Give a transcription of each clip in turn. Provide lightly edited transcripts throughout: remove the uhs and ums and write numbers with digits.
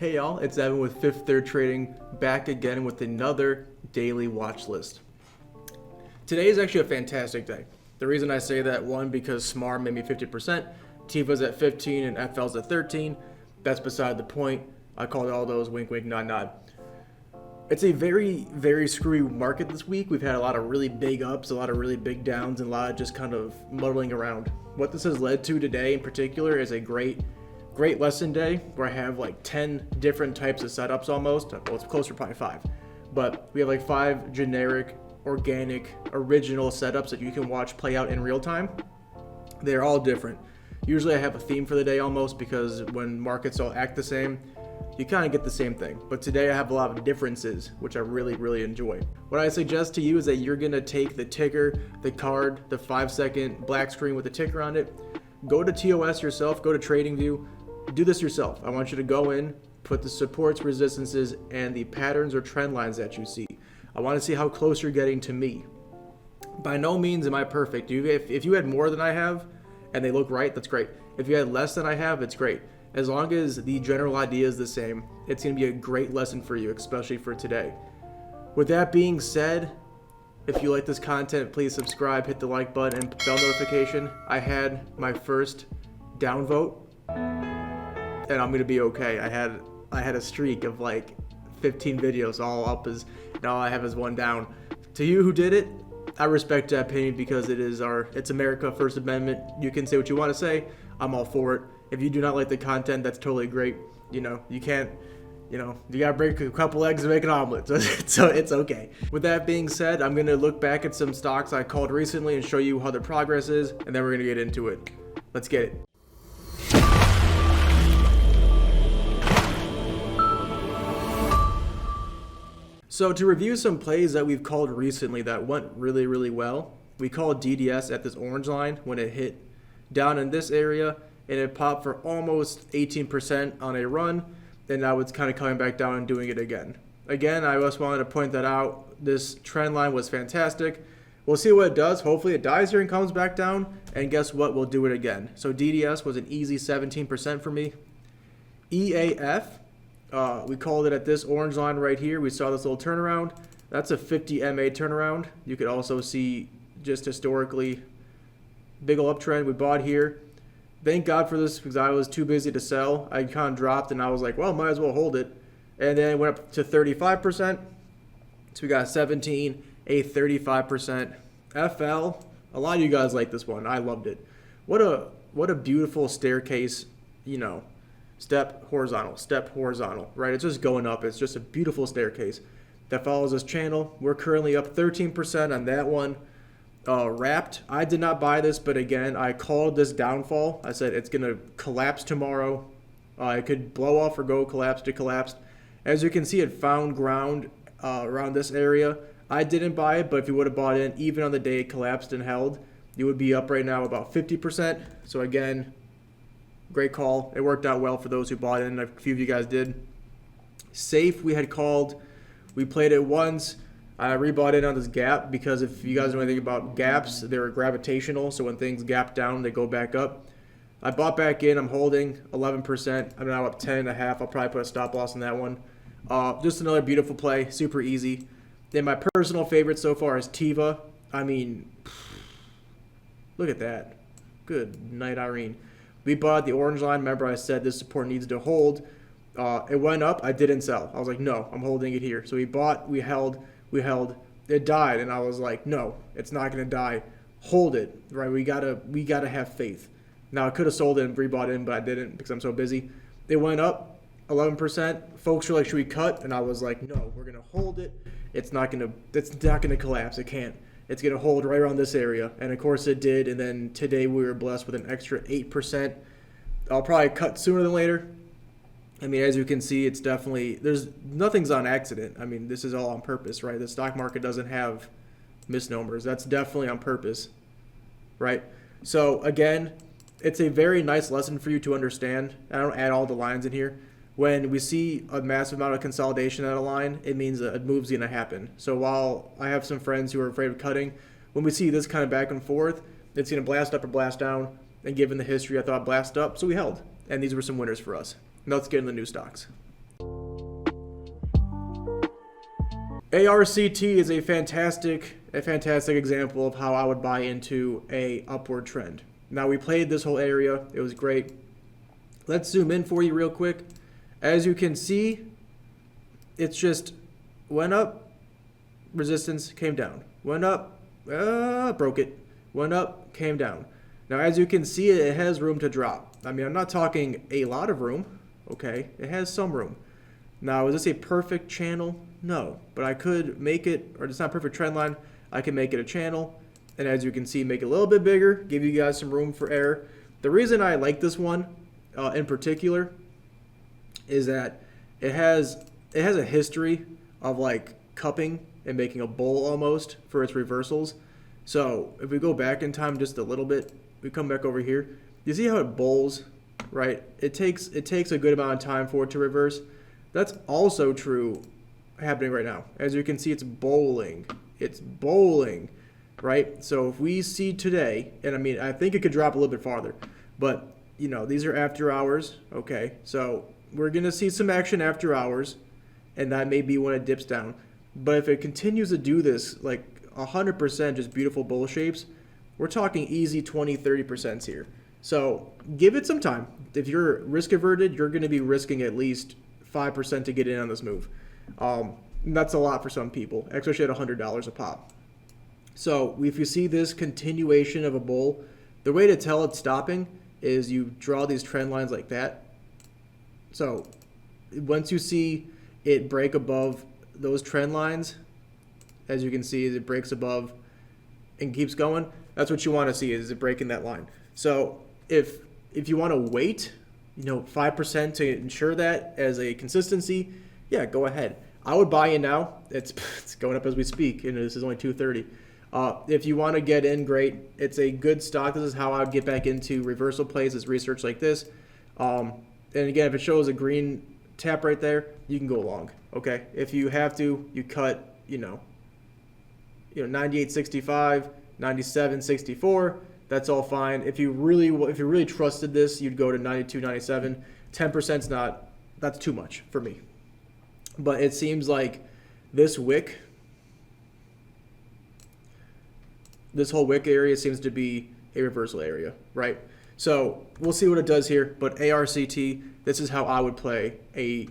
Hey y'all, it's Evan with Fifth Third Trading, back again with another daily watch list. Today is actually a fantastic day. The reason I say that, one, because SMAR made me 50%, TIVA's at 15 and FL's at 13. That's beside the point. I called all those wink wink nod nod. It's a very, very screwy market this week. We've had a lot of really big ups, a lot of really big downs, and a lot of just kind of muddling around. What this has led to today in particular is a great lesson day where I have like 10 different types of setups almost. Well, it's closer to probably 5. But we have like 5 generic, organic, original setups that you can watch play out in real time. They're all different. Usually I have a theme for the day almost, because when markets all act the same, you kind of get the same thing. But today I have a lot of differences, which I really, really enjoy. What I suggest to you is that you're going to take the ticker, the card, the 5-second black screen with the ticker on it, go to TOS yourself, go to TradingView, do this yourself. I want you to go in, put the supports, resistances, and the patterns or trend lines that you see. I want to see how close you're getting to me. By no means am I perfect. If you had more than I have and they look right, that's great. If you had less than I have, it's great. As long as the general idea is the same, it's going to be a great lesson for you, especially for today. With that being said, if you like this content, please subscribe, hit the like button, and bell notification. I had my first downvote, and I'm gonna be okay. I had a streak of like 15 videos all up, as now all I have is one down. To you who did it, I respect that opinion, because it's America, First Amendment. You can say what you want to say. I'm all for it. If you do not like the content, that's totally great. You gotta break a couple eggs to make an omelet, so it's okay. With that being said, I'm gonna look back at some stocks I called recently and show you how their progress is, and then we're gonna get into it. Let's get it. So to review some plays that we've called recently that went really, really well, we called DDS at this orange line when it hit down in this area, and it popped for almost 18% on a run, and now it's kind of coming back down and doing it again. Again, I just wanted to point that out. This trend line was fantastic. We'll see what it does. Hopefully it dies here and comes back down, and guess what? We'll do it again. So DDS was an easy 17% for me. EAF, we called it at this orange line right here. We saw this little turnaround. That's a 50 MA turnaround. You could also see just historically big ol' uptrend. We bought here. Thank God for this, because I was too busy to sell. I kind of dropped, and I was like, well, might as well hold it. And then it went up to 35%. So we got 17, a 35%. FL, a lot of you guys like this one. I loved it. What a beautiful staircase, step horizontal, right? It's just going up. It's just a beautiful staircase that follows this channel. We're currently up 13% on that one. Wrapped, I did not buy this, but again, I called this downfall. I said it's going to collapse tomorrow. It could blow off or go collapse to collapse. As you can see, it found ground around this area. I didn't buy it, but if you would have bought in, even on the day it collapsed and held, you would be up right now about 50%. So again, great call. It worked out well for those who bought in. A few of you guys did. Safe, we had called. We played it once. I rebought in on this gap, because if you guys know anything about gaps, they're gravitational. So when things gap down, they go back up. I bought back in. I'm holding 11%. I'm now up 10.5. I'll probably put a stop loss on that one. Just another beautiful play. Super easy. Then my personal favorite so far is Tiva. I mean, look at that. Good night, Irene. We bought the orange line. Remember, I said this support needs to hold. It went up. I didn't sell. I was like, no, I'm holding it here. So we bought. We held. It died, and I was like, no, it's not going to die. Hold it, right? We gotta have faith. Now I could have sold it and rebought in, but I didn't because I'm so busy. It went up 11%. Folks were like, should we cut? And I was like, no, we're gonna hold it. It's not gonna collapse. It can't. It's gonna hold right around this area, and of course it did. And then today we were blessed with an extra 8%. I'll probably cut sooner than later. I mean, as you can see, it's definitely, nothing's on accident. I mean, this is all on purpose, right? The stock market doesn't have misnomers. That's definitely on purpose, right? So again, it's a very nice lesson for you to understand. I don't add all the lines in here. When we see a massive amount of consolidation at a line, it means that a move's going to happen. So while I have some friends who are afraid of cutting, when we see this kind of back and forth, it's going to blast up or blast down. And given the history, I thought blast up, so we held. And these were some winners for us. Now let's get into the new stocks. ARCT is a fantastic example of how I would buy into a upward trend. Now we played this whole area. It was great. Let's zoom in for you real quick. As you can see, it's just went up, resistance came down. Went up, broke it. Went up, came down. Now as you can see, it has room to drop. I mean, I'm not talking a lot of room, okay? It has some room. Now, is this a perfect channel? No, but I could make it, or it's not a perfect trend line, I can make it a channel, and as you can see, make it a little bit bigger, give you guys some room for error. The reason I like this one in particular is that it has a history of like cupping and making a bowl almost for its reversals. So if we go back in time just a little bit, we come back over here, you see how it bowls, right? It takes a good amount of time for it to reverse. That's also true happening right now. As you can see, it's bowling. It's bowling, right? So if we see today, and I mean, I think it could drop a little bit farther, but you know, these are after hours, okay? So we're gonna see some action after hours, and that may be when it dips down. But if it continues to do this, like 100% just beautiful bull shapes, we're talking easy 20-30% here. So give it some time. If you're risk averted, you're gonna be risking at least 5% to get in on this move. That's a lot for some people, especially at $100 a pop. So if you see this continuation of a bull, the way to tell it's stopping is you draw these trend lines like that. So once you see it break above those trend lines, as you can see, it breaks above and keeps going. That's what you want to see, is it breaking that line. So if you want to wait, 5% to ensure that as a consistency, yeah, go ahead. I would buy in now. It's going up as we speak, and this is only 230. If you want to get in, great. It's a good stock. This is how I would get back into reversal plays, is research like this. And again, if it shows a green tap right there, you can go long. Okay. If you have to, you cut, 98.65, 97.64. That's all fine. If you really trusted this, you'd go to 92.97. 10%'s not. That's too much for me. But it seems like this wick, this whole wick area seems to be a reversal area, right? So we'll see what it does here. But ARCT, this is how I would play a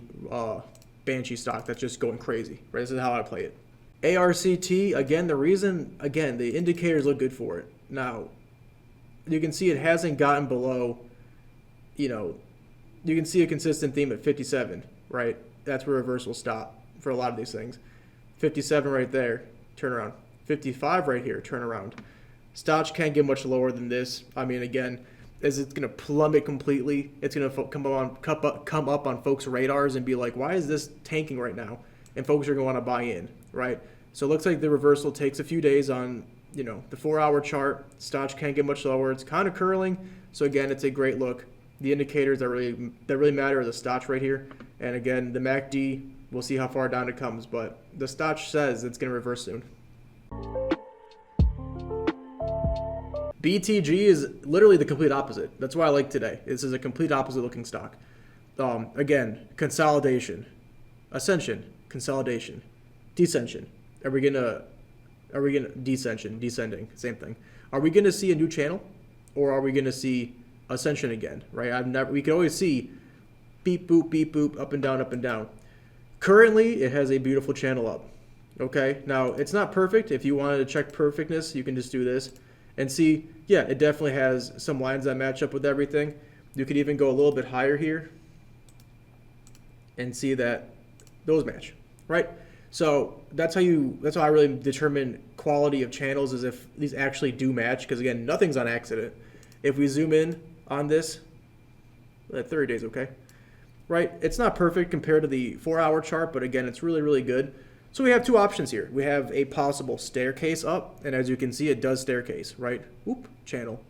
Banshee stock that's just going crazy, right? This is how I play it. ARCT, again, the indicators look good for it. Now, you can see it hasn't gotten below, you can see a consistent theme at 57, right? That's where reversal stop for a lot of these things. 57 right there, turn around. 55 right here, turn around. Stoch can't get much lower than this. I mean, again, as it's going to plummet completely, it's going to come up on folks' radars and be like, why is this tanking right now? And folks are going to want to buy in, right? So it looks like the reversal takes a few days on, the 4-hour chart. Stoch can't get much lower. It's kind of curling. So again, it's a great look. The indicators that really matter are the Stoch right here. And again, the MACD, we'll see how far down it comes. But the Stoch says it's going to reverse soon. BTG is literally the complete opposite. That's why I like today. This is a complete opposite looking stock. Again, consolidation, ascension, consolidation, descension. Are we gonna descending, same thing. Are we gonna see a new channel, or are we gonna see ascension again? Right? We can always see beep boop, up and down, up and down. Currently, it has a beautiful channel up. Okay, now it's not perfect. If you wanted to check perfectness, you can just do this and see, yeah, it definitely has some lines that match up with everything. You could even go a little bit higher here and see that those match, right? So that's how I really determine quality of channels, is if these actually do match, because again, nothing's on accident. If we zoom in on this, 30 days, okay? Right, it's not perfect compared to the 4-hour chart, but again, it's really, really good. So we have two options here. We have a possible staircase up, and as you can see, it does staircase, right? Whoop, channel,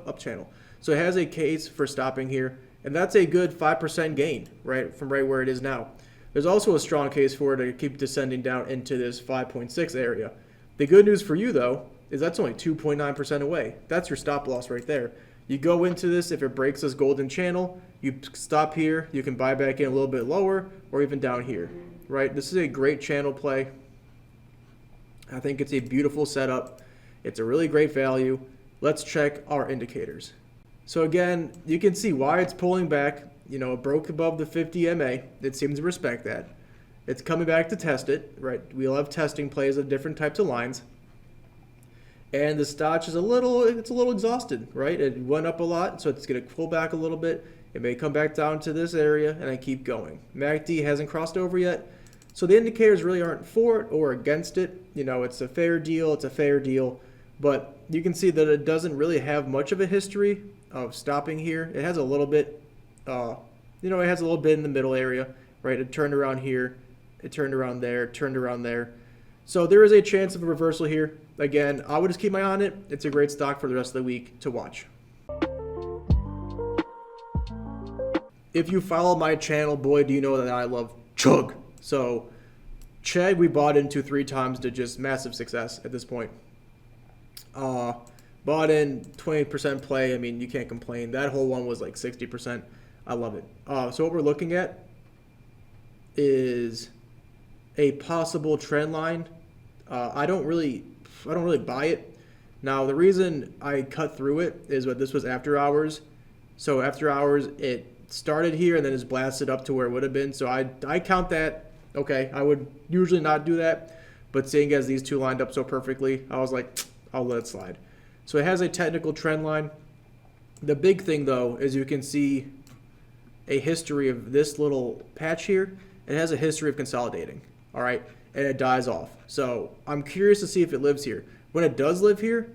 up channel. So it has a case for stopping here, and that's a good 5% gain, right, from right where it is now. There's also a strong case for it to keep descending down into this 5.6 area. The good news for you, though, is that's only 2.9% away. That's your stop loss right there. You go into this, if it breaks this golden channel, you stop here, you can buy back in a little bit lower or even down here, right? This is a great channel play. I think it's a beautiful setup. It's a really great value. Let's check our indicators. So again, you can see why it's pulling back. You know, it broke above the 50 MA. It seems to respect that. It's coming back to test it, right? We love testing plays of different types of lines. And the Stoch is a little exhausted, right? It went up a lot, so it's going to pull back a little bit. It may come back down to this area, and I keep going. MACD hasn't crossed over yet, so the indicators really aren't for it or against it. You know, it's a fair deal. It's a fair deal. But you can see that it doesn't really have much of a history of stopping here. It has a little bit, it has a little bit in the middle area, right? It turned around here. It turned around there. Turned around there. So there is a chance of a reversal here. Again, I would just keep my eye on it. It's a great stock for the rest of the week to watch. If you follow my channel, boy, do you know that I love chug. So Chegg we bought into 3 times to just massive success at this point. Bought in 20% play. I mean, you can't complain. That whole one was like 60%. I love it. So what we're looking at is a possible trend line. I don't really buy it. Now, the reason I cut through it is that this was after hours. So after hours, it started here and then is blasted up to where it would have been. So I count that. Okay, I would usually not do that. But seeing as these two lined up so perfectly, I was like, I'll let it slide. So it has a technical trend line. The big thing, though, is you can see a history of this little patch here. It has a history of consolidating, all right? And it dies off. So I'm curious to see if it lives here. When it does live here,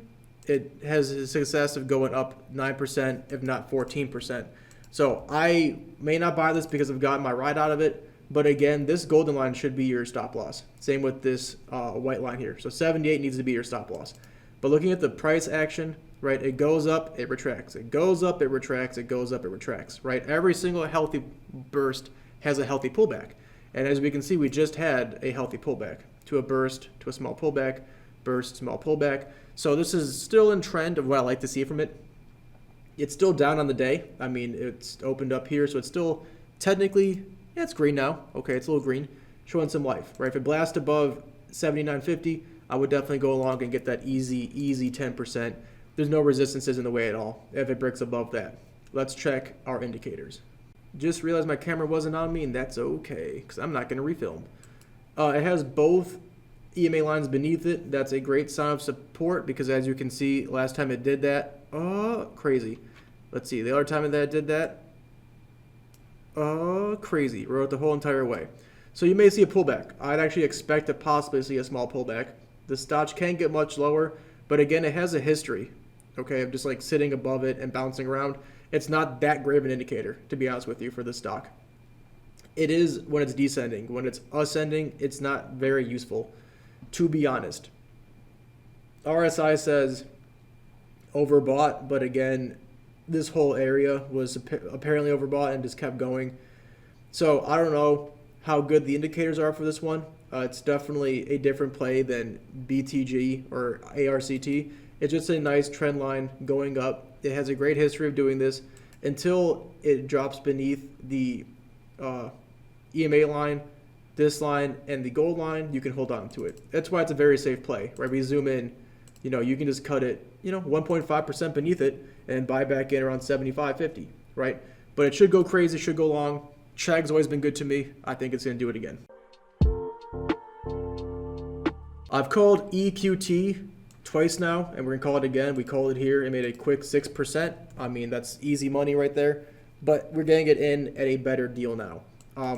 it has a success of going up 9%, if not 14%. So I may not buy this because I've gotten my ride out of it. But again, this golden line should be your stop loss. Same with this white line here. So 78 needs to be your stop loss. But looking at the price action, right, it goes up, it retracts. It goes up, it retracts. It goes up, it retracts, right? Every single healthy burst has a healthy pullback. And as we can see, we just had a healthy pullback to a burst, to a small pullback, burst, small pullback. So this is still in trend of what I like to see from it. It's still down on the day. I mean, it's opened up here, so it's still technically, yeah, it's green now. Okay, it's a little green, showing some life, right? If it blasts above 79.50, I would definitely go along and get that easy 10%. There's no resistances in the way at all if it breaks above that. Let's check our indicators. Just realized my camera wasn't on me, and that's okay, because I'm not going to refilm. It has both EMA lines beneath it. That's a great sign of support, because as you can see, last time it did that, crazy. Let's see, the other time that it did that, crazy. Rode the whole entire way. So you may see a pullback. I'd actually expect to possibly see a small pullback. The Stoch can get much lower, but again, it has a history, okay, of just like sitting above it and bouncing around. It's not that great of an indicator, to be honest with you, for this stock. It is when it's descending. When it's ascending, it's not very useful, to be honest. RSI says overbought, but again, this whole area was apparently overbought and just kept going. So I don't know how good the indicators are for this one. It's definitely a different play than BTG or ARCT. It's just a nice trend line going up. It has a great history of doing this until it drops beneath the EMA line, this line, and the gold line. You can hold on to it. That's why it's a very safe play, right? We zoom in, you can just cut it, 1.5% beneath it and buy back in around 75.50, right? But it should go crazy, should go long. Cheg's always been good to me. I think it's going to do it again. I've called EQT twice now, and we're going to call it again. We called it here. It made a quick 6%. I mean, that's easy money right there. But we're getting it in at a better deal now.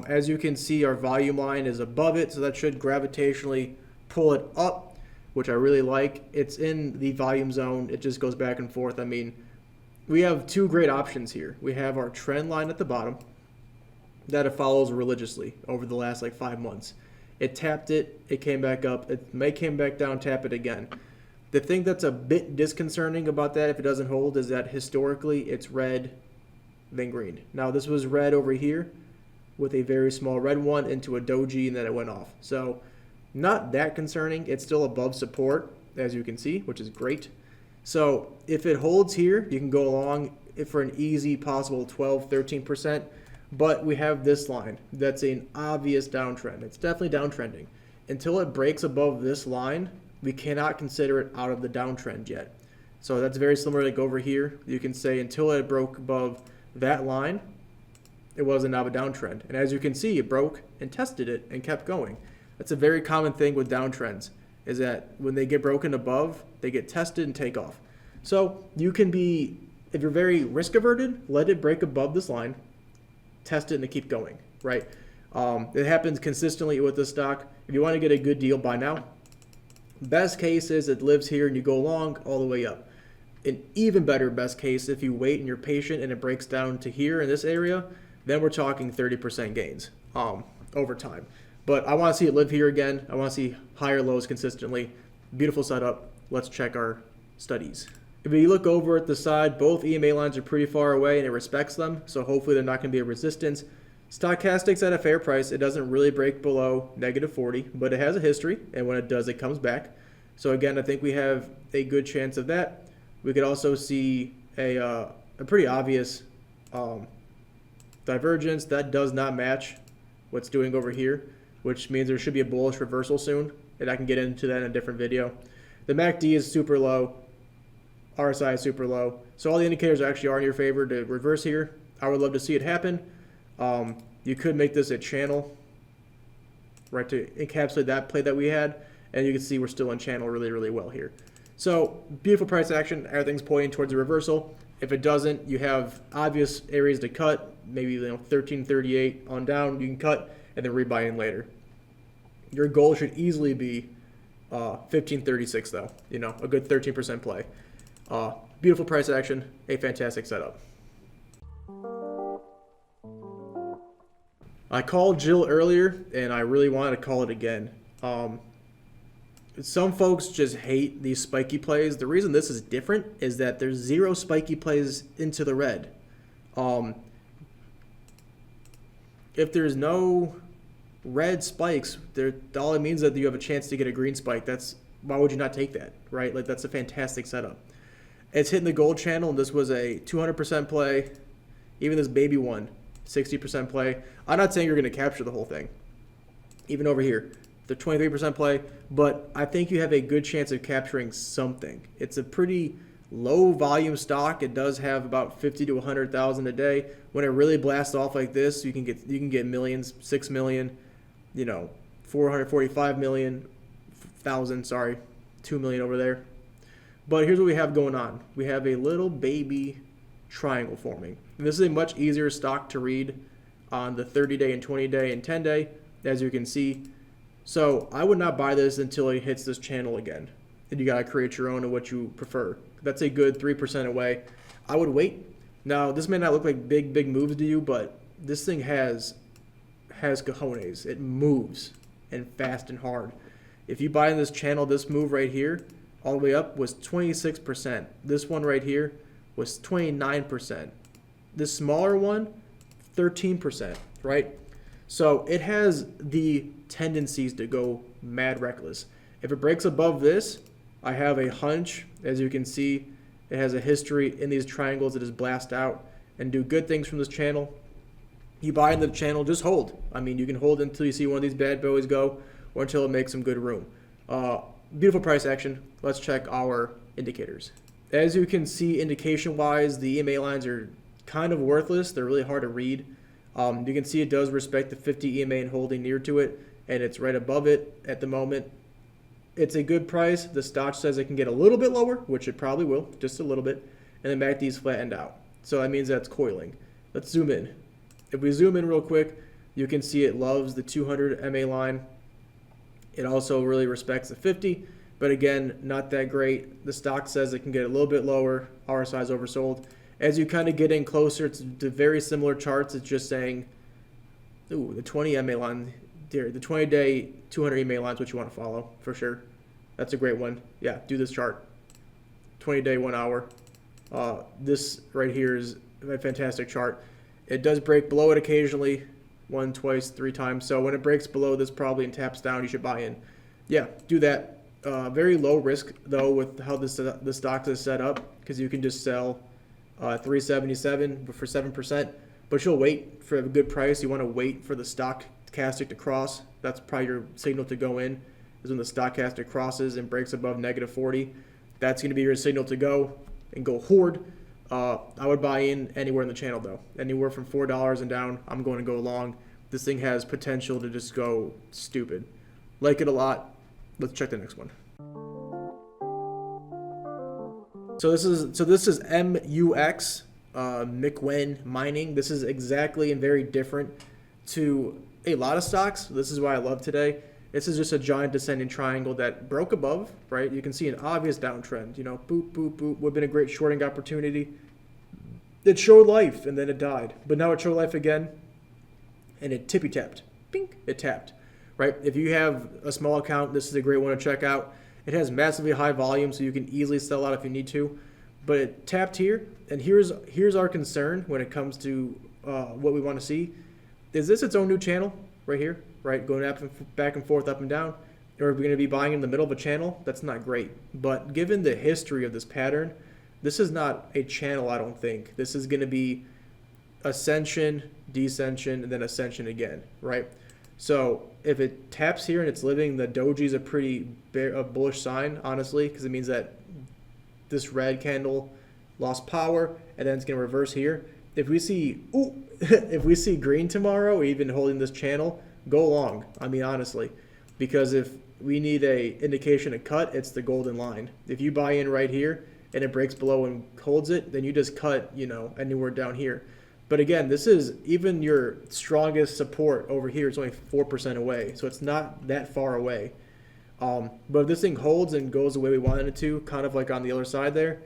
As you can see, our volume line is above it, so that should gravitationally pull it up, which I really like. It's in the volume zone. It just goes back and forth. I mean, we have two great options here. We have our trend line at the bottom that it follows religiously over the last 5 months. It tapped it, it came back up, it may came back down, tap it again. The thing that's a bit disconcerting about that if it doesn't hold is that historically it's red, then green. Now this was red over here with a very small red one into a doji, and then it went off. So not that concerning. It's still above support, as you can see, which is great. So if it holds here, you can go along for an easy possible 12, 13%. But we have this line that's an obvious downtrend. It's definitely downtrending. Until it breaks above this line, we cannot consider it out of the downtrend yet. So that's very similar like over here. You can say until it broke above that line, it wasn't out of a downtrend. And as you can see, it broke and tested it and kept going. That's a very common thing with downtrends, is that when they get broken above, they get tested and take off. So you can be, if you're very risk averted, let it break above this line, test it and keep going, right? It happens consistently with this stock. If you want to get a good deal, buy now. Best case is it lives here and you go long all the way up. An even better best case, if you wait and you're patient and it breaks down to here in this area, then we're talking 30% gains over time. But I want to see it live here again. I want to see higher lows consistently. Beautiful setup. Let's check our studies. If you look over at the side, both EMA lines are pretty far away and it respects them. So hopefully they're not going to be a resistance. Stochastic's at a fair price. It doesn't really break below -40, but it has a history. And when it does, it comes back. So again, I think we have a good chance of that. We could also see a pretty obvious divergence that does not match what's doing over here, which means there should be a bullish reversal soon, and I can get into that in a different video. The MACD is super low, RSI is super low, so all the indicators actually are in your favor to reverse here. I would love to see it happen. You could make this a channel, right, to encapsulate that play that we had, and you can see we're still in channel really, really well here. So beautiful price action, everything's pointing towards a reversal. If it doesn't, you have obvious areas to cut, maybe 1338 on down, you can cut and then rebuy in later. Your goal should easily be 1536 though, a good 13% play. Beautiful price action, a fantastic setup. I called Jill earlier and I really wanted to call it again. Some folks just hate these spiky plays. The reason this is different is that there's 0 spiky plays into the red. If there's no red spikes, all it means that you have a chance to get a green spike. Why would you not take that, right? Like, that's a fantastic setup. It's hitting the gold channel, and this was a 200% play. Even this baby one, 60% play. I'm not saying you're going to capture the whole thing. Even over here, the 23% play, but I think you have a good chance of capturing something. It's a pretty low volume stock. It does have about 50 to 100,000 a day. When it really blasts off like this, you can get millions, 6 million, 445 million, 2 million over there. But here's what we have going on. We have a little baby triangle forming. And this is a much easier stock to read on the 30-day and 20-day and 10-day, as you can see. So I would not buy this until it hits this channel again. And you got to create your own of what you prefer. That's a good 3% away. I would wait. Now, this may not look like big moves to you, but this thing has cojones. It moves, and fast and hard. If you buy in this channel, this move right here, all the way up, was 26%. This one right here was 29%. This smaller one, 13%, right? So it has the tendencies to go mad reckless. If it breaks above this, I have a hunch, as you can see, it has a history in these triangles that is blast out and do good things from this channel. You buy in the channel, just hold. I mean, you can hold until you see one of these bad boys go or until it makes some good room. Beautiful price action. Let's check our indicators. As you can see, indication-wise, the EMA lines are kind of worthless. They're really hard to read. You can see it does respect the 50 EMA and holding near to it, and it's right above it at the moment. It's a good price. The Stoch says it can get a little bit lower, which it probably will, just a little bit, and then MACD's flattened out. So that means that's coiling. Let's zoom in. If we zoom in real quick, you can see it loves the 200 MA line. It also really respects the 50, but again, not that great. The Stoch says it can get a little bit lower. RSI is oversold. As you kind of get in closer to very similar charts, it's just saying, ooh, the 20 MA line, the 20-day 200 EMA line is what you want to follow, for sure. That's a great one. Yeah, do this chart. 20-day, 1 hour. This right here is a fantastic chart. It does break below it occasionally, 1, twice, 3 times. So when it breaks below this probably and taps down, you should buy in. Yeah, do that. Very low risk, though, with how the stock is set up, because you can just sell 377 for 7%, but you'll wait for a good price. You want to wait for the stochastic to cross. That's probably your signal to go in. is when the stochastic crosses and breaks above -40. That's going to be your signal to go and go hoard. I would buy in anywhere in the channel though. Anywhere from $4 and down, I'm going to go long. This thing has potential to just go stupid. Like it a lot. Let's check the next one. So this is MUX, McWen mining. This is exactly and very different to a lot of stocks. This is why I love today. This is just a giant descending triangle that broke above, right? You can see an obvious downtrend, you know, boop, boop, boop. Would have been a great shorting opportunity. It showed life and then it died. But now it showed life again and it tippy tapped. Bink, it tapped, right? If you have a small account, this is a great one to check out. It has massively high volume, so you can easily sell out if you need to. But it tapped here, and here's our concern when it comes to what we want to see. Is this its own new channel right here, right? Going back and forth, up and down? Or are we going to be buying in the middle of a channel? That's not great. But given the history of this pattern, this is not a channel, I don't think. This is going to be ascension, descension, and then ascension again, right? So if it taps here and it's living, the doji is a pretty bullish sign, honestly, because it means that this red candle lost power and then it's going to reverse here. If we see if we see green tomorrow, even holding this channel, go long. I mean, honestly, because if we need a indication to cut, it's the golden line. If you buy in right here and it breaks below and holds it, then you just cut, you know, anywhere down here. But again, this is even your strongest support over here. It's only 4% away, so it's not that far away. But if this thing holds and goes the way we wanted it to, kind of like on the other side there,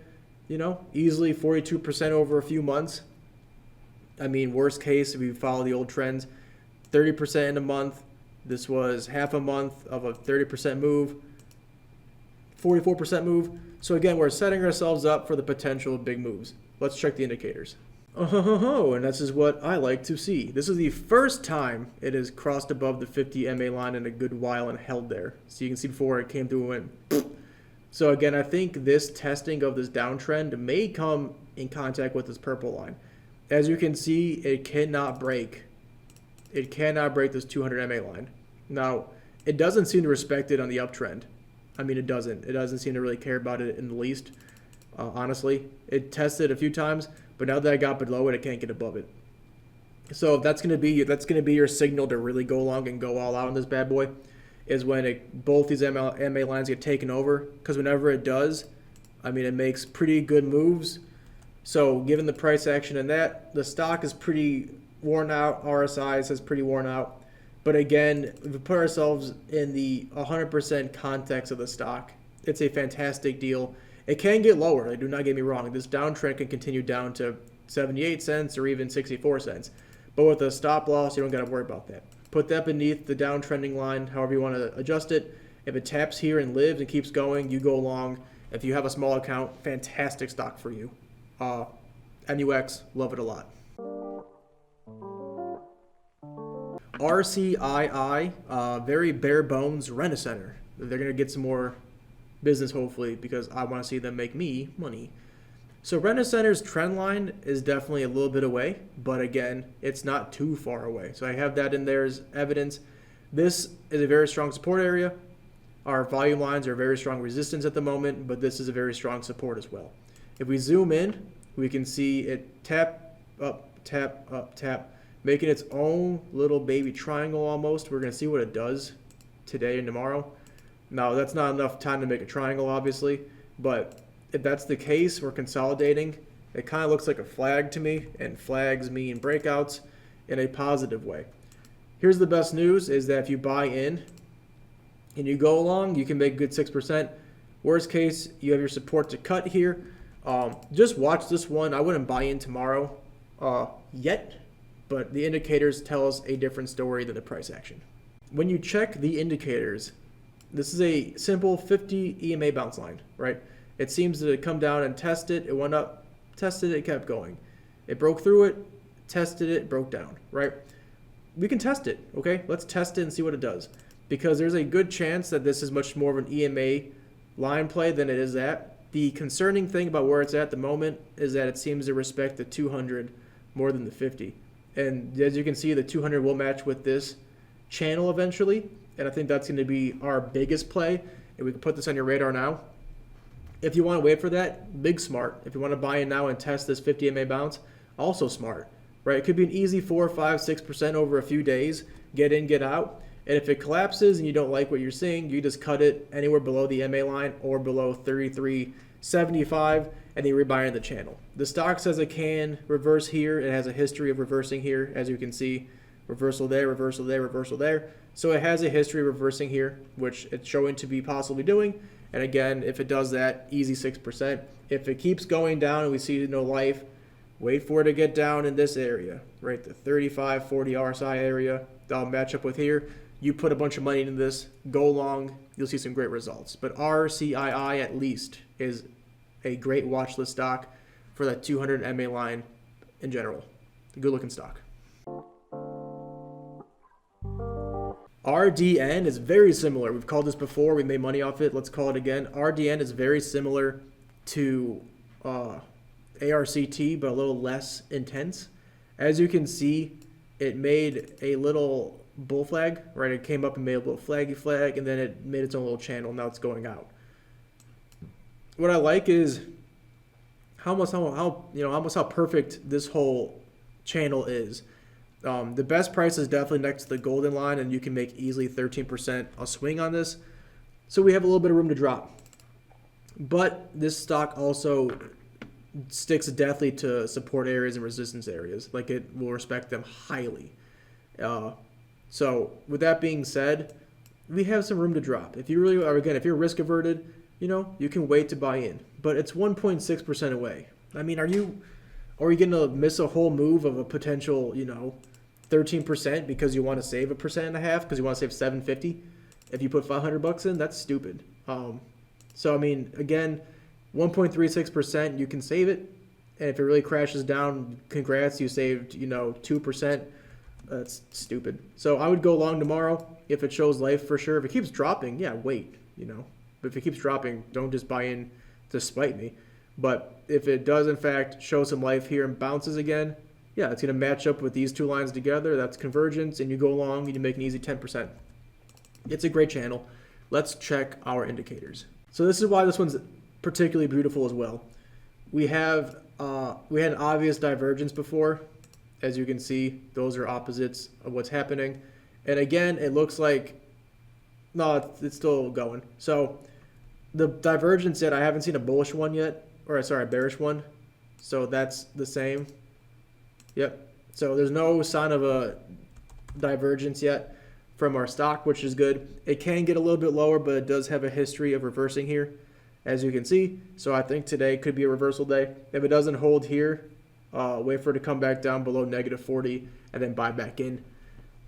you know, easily 42% over a few months. I mean, worst case, if we follow the old trends, 30% in a month. This was half a month of a 30% move, 44% move. So again, we're setting ourselves up for the potential of big moves. Let's check the indicators. Oh, and this is what I like to see. This is the first time it has crossed above the 50 MA line in a good while and held there. So you can see before it came through and went. So again, I think this testing of this downtrend may come in contact with this purple line. As you can see, it cannot break. It cannot break this 200 MA line. Now, it doesn't seem to respect it on the uptrend. I mean, it doesn't. It doesn't seem to really care about it in the least. Honestly, it tested a few times, but now that I got below it, it can't get above it. So that's gonna be your signal to really go long and go all out on this bad boy, is when both these MA lines get taken over. Because whenever it does, I mean, it makes pretty good moves. So given the price action in that, the stock is pretty worn out. RSI is pretty worn out. But again, if we put ourselves in the 100% context of the stock, it's a fantastic deal. It can get lower, like, do not get me wrong. This downtrend can continue down to 78 cents or even 64 cents. But with a stop loss, you don't got to worry about that. Put that beneath the downtrending line, however you want to adjust it. If it taps here and lives and keeps going, you go long. If you have a small account, fantastic stock for you. NUX, love it a lot. RCII, very bare bones rent-a-center. They're going to get some more business, hopefully, because I want to see them make me money. So rent-a-center's trend line is definitely a little bit away, but again, it's not too far away. So I have that in there as evidence. This is a very strong support area. Our volume lines are very strong resistance at the moment, but this is a very strong support as well. If we zoom in, we can see it tap, up, tap, making its own little baby triangle almost. We're going to see what it does today and tomorrow. Now, that's not enough time to make a triangle, obviously, but if that's the case, we're consolidating. It kind of looks like a flag to me, and flags mean breakouts in a positive way. Here's the best news, is that if you buy in and you go along, you can make a good 6%. Worst case, you have your support to cut here. Just watch this one. I wouldn't buy in tomorrow yet, but the indicators tell us a different story than the price action. When you check the indicators, this is a simple 50 EMA bounce line, right? It seems to come down and test it. It went up, tested it, it kept going. It broke through it, tested it, broke down, right? We can test it, okay? Let's test it and see what it does. Because there's a good chance that this is much more of an EMA line play than it is that. The concerning thing about where it's at the moment is that it seems to respect the 200 more than the 50. And as you can see, the 200 will match with this channel eventually, and I think that's going to be our biggest play, and we can put this on your radar now. If you want to wait for that, big smart. If you want to buy in now and test this 50 MA bounce, also smart, right? It could be an easy 4, 5, 6% over a few days, get in, get out. And if it collapses and you don't like what you're seeing, you just cut it anywhere below the MA line or below 33.75, and then you rebuy in the channel. The stock says it can reverse here. It has a history of reversing here, as you can see. Reversal there, reversal there, reversal there. So it has a history of reversing here, which it's showing to be possibly doing. And again, if it does that, easy 6%. If it keeps going down and we see no life, wait for it to get down in this area, right? The 35, 40 RSI area. That'll match up with here. You put a bunch of money into this, go long, you'll see some great results. But RCII at least is a great watch list stock for that 200 MA line in general. A good looking stock. RDN is very similar. We've called this before. We made money off it. Let's call it again. RDN is very similar to ARCT, but a little less intense. As you can see, it made a little bull flag, right? It came up and made a little flaggy flag, and then it made its own little channel. Now it's going out. What I like is how perfect this whole channel is. The best price is definitely next to the golden line, and you can make easily 13% a swing on this. So we have a little bit of room to drop. But this stock also sticks deathly to support areas and resistance areas. Like, it will respect them highly. So with that being said, we have some room to drop. If you really are, again, if you're risk averted, you can wait to buy in. But it's 1.6% away. I mean, are you going to miss a whole move of a potential, 13% because you want to save 1.5% because you want to save $750? If you put $500 in, that's stupid. So I mean, again, 1.36%, you can save it. And if it really crashes down, congrats, you saved, 2%. That's stupid. So I would go long tomorrow if it shows life for sure. If it keeps dropping, yeah, wait, But if it keeps dropping, don't just buy in to spite me. But if it does, in fact, show some life here and bounces again, yeah, it's going to match up with these two lines together. That's convergence, and you go long and you make an easy 10%. It's a great channel. Let's check our indicators. So this is why this one's particularly beautiful as well. We had an obvious divergence before. As you can see, those are opposites of what's happening. And again, it looks like, no, it's still going. So the divergence yet, I haven't seen a bullish one yet, or sorry, a bearish one. So that's the same. Yep. So there's no sign of a divergence yet from our stock, which is good. It can get a little bit lower, but it does have a history of reversing here, as you can see. So I think today could be a reversal day. If it doesn't hold here, wait for it to come back down below -40 and then buy back in.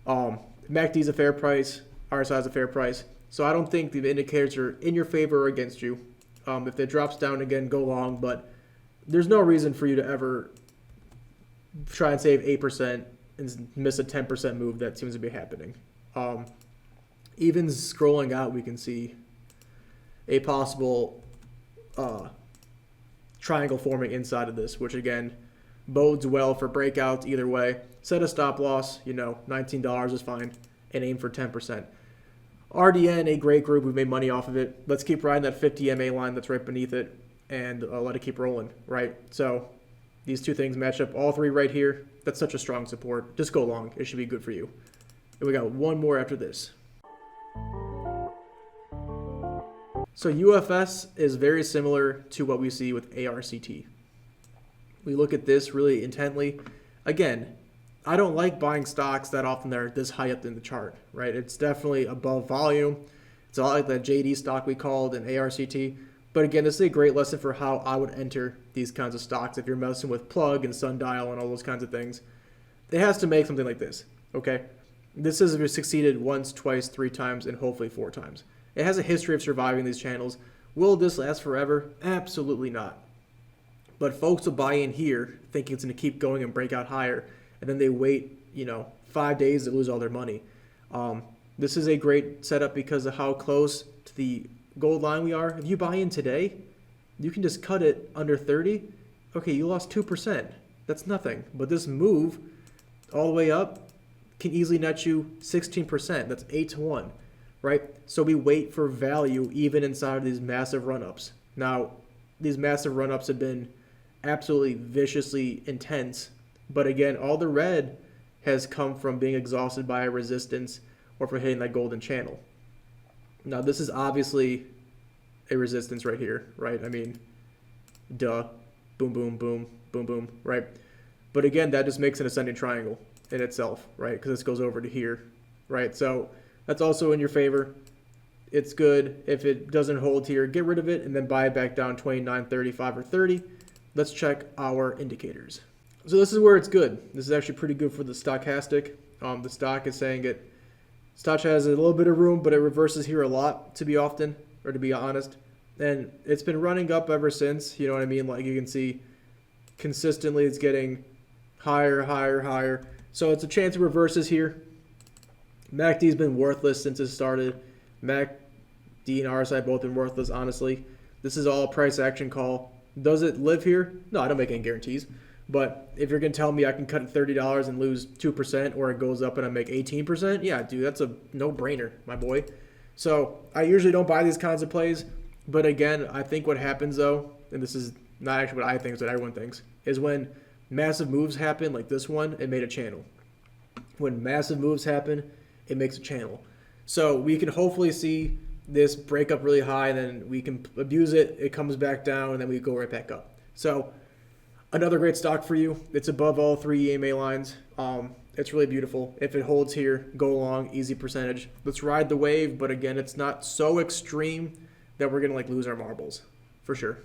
MACD is a fair price. RSI is a fair price. So I don't think the indicators are in your favor or against you. If it drops down again, go long. But there's no reason for you to ever try and save 8% and miss a 10% move that seems to be happening. Even scrolling out, we can see a possible triangle forming inside of this, which again bodes well for breakouts either way. Set a stop loss, $19 is fine, and aim for 10%. RDN, a great group. We've made money off of it. Let's keep riding that 50 MA line that's right beneath it and let it keep rolling, right? So these two things match up, all three right here. That's such a strong support. Just go long. It should be good for you. And we got one more after this. So UFS is very similar to what we see with ARCT. We look at this really intently. Again, I don't like buying stocks that often that are this high up in the chart, right? It's definitely above volume. It's a lot like that JD stock we called in ARCT. But again, this is a great lesson for how I would enter these kinds of stocks if you're messing with Plug and Sundial and all those kinds of things. It has to make something like this, okay? This has succeeded once, twice, 3 times, and hopefully 4 times. It has a history of surviving these channels. Will this last forever? Absolutely not. But folks will buy in here thinking it's going to keep going and break out higher, and then they wait, 5 days to lose all their money. This is a great setup because of how close to the gold line we are. If you buy in today, you can just cut it under 30. Okay, you lost 2%. That's nothing. But this move all the way up can easily net you 16%. That's 8 to 1. right? So we wait for value even inside of these massive run-ups. Now, these massive run-ups have been absolutely viciously intense, but again, all the red has come from being exhausted by a resistance or from hitting that golden channel. Now, this is obviously a resistance right here, right? I mean, duh, boom, boom, boom, boom, boom, right? But again, that just makes an ascending triangle in itself, right? Because this goes over to here, right? So that's also in your favor. It's good. If it doesn't hold here, get rid of it and then buy it back down 29, 35, or 30. Let's check our indicators. So this is where it's good. This is actually pretty good for the stochastic. The stock is saying Stoch has a little bit of room, but it reverses here a lot, to be honest. And it's been running up ever since, you know what I mean? Like you can see consistently it's getting higher, higher, higher. So it's a chance it reverses here. MACD's been worthless since it started. MACD and RSI both been worthless, honestly. This is all price action call. Does it live here? No, I don't make any guarantees. But if you're going to tell me I can cut $30 and lose 2%, or it goes up and I make 18%, yeah, dude, that's a no-brainer, my boy. So I usually don't buy these kinds of plays. But again, I think what happens, though, and this is not actually what I think, it's what everyone thinks, is when massive moves happen, like this one, it made a channel. When massive moves happen, it makes a channel. So we can hopefully see this break up really high, and then we can abuse it. It comes back down, and then we go right back up. So another great stock for you. It's above all three EMA lines. It's really beautiful. If it holds here, go long, easy percentage. Let's ride the wave, but again, it's not so extreme that we're going to lose our marbles, for sure.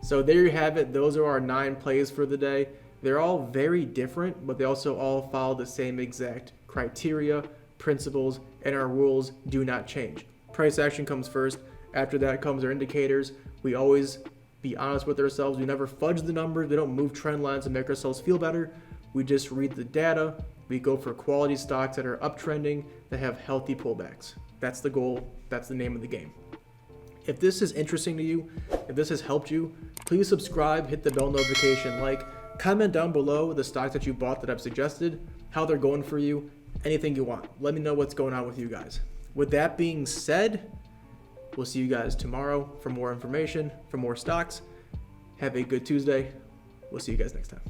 So there you have it. Those are our 9 plays for the day. They're all very different, but they also all follow the same exact criteria, principles, and our rules do not change. Price action comes first. After that comes our indicators. We always be honest with ourselves. We never fudge the numbers. We don't move trend lines to make ourselves feel better. We just read the data. We go for quality stocks that are uptrending, that have healthy pullbacks. That's the goal. That's the name of the game. If this is interesting to you, if this has helped you, please subscribe, hit the bell notification, comment down below the stocks that you bought that I've suggested, how they're going for you, anything you want. Let me know what's going on with you guys. With that being said, we'll see you guys tomorrow for more information, for more stocks. Have a good Tuesday. We'll see you guys next time.